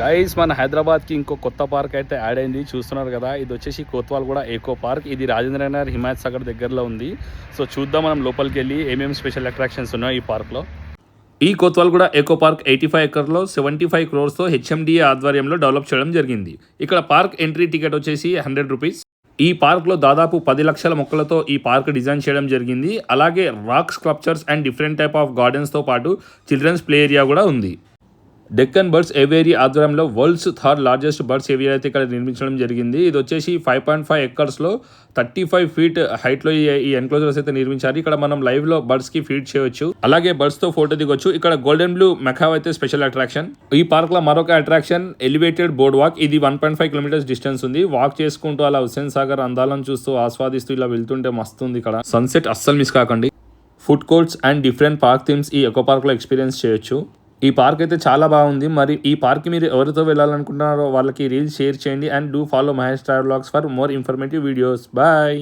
Guys మన హైదరాబాద్కి ఇంకో కొత్త పార్క్ అయితే యాడ్ అయింది, చూస్తున్నారు కదా. ఇది వచ్చేసి కోత్వాల్గూడ ఎకో పార్క్. ఇది రాజేంద్ర నగర్ హిమాయత్ సాగర్ దగ్గరలో ఉంది. సో చూద్దాం మనం లోపలికి వెళ్ళి ఏమేమి స్పెషల్ అట్రాక్షన్స్ ఉన్నాయో ఈ పార్క్లో. ఈ కోత్వాల్గూడ ఎకో పార్క్ 85 ఎకర్లో 75 crores హెచ్ఎండిఏ ఆధ్వర్యంలో డెవలప్ చేయడం జరిగింది. ఇక్కడ పార్క్ ఎంట్రీ టికెట్ వచ్చేసి 100 రూపీస్. ఈ పార్క్లో దాదాపు 10 లక్షల మొక్కలతో ఈ పార్క్ డిజైన్ చేయడం జరిగింది. అలాగే rock sculptures and different type of గార్డెన్స్తో పాటు చిల్డ్రన్స్ ప్లే ఏరియా కూడా ఉంది. డెక్కన్ బర్డ్స్ ఏవియరీ ఆధ్వర్యంలో world's third largest birds aviary అయితే ఇక్కడ నిర్మించడం జరిగింది. ఇది వచ్చేసి 5.5 ఎకర్స్లో 35 feet హైట్లో ఈ ఎన్క్లోజర్స్ అయితే నిర్మించారు. ఇక్కడ మనం లైవ్లో బర్డ్స్కి ఫీడ్ చేయవచ్చు, అలాగే బర్డ్స్తో ఫోటో దిగొచ్చు. ఇక్కడ గోల్డెన్ బ్లూ మెకావ్ అయితే స్పెషల్ అట్రాక్షన్. ఈ పార్క్లో మరొక అట్రాక్షన్ ఎలివేటెడ్ బోర్డ్ వాక్. ఇది 1.5 kilometers డిస్టెన్స్ ఉంది. వాక్ చేసుకుంటూ అలా హుస్సేన్ సాగర్ అందాలను చూస్తూ ఆస్వాదిస్తూ ఇలా వెళ్తుంటే మస్తుంది. ఇక్కడ సన్సెట్ అస్సలు మిస్ కాకండి. Food courts and different park themes ఈ ఎకో పార్క్లో ఎక్స్పీరియన్స్ చేయొచ్చు. ఈ పార్క్ అయితే చాలా బాగుంది. మరి ఈ పార్క్కి మీరు ఎవరితో వెళ్ళాలనుకుంటున్నారో వాళ్ళకి రీల్స్ షేర్ చేయండి. And do follow Mahesh travel vlogs for more informative videos. Bye.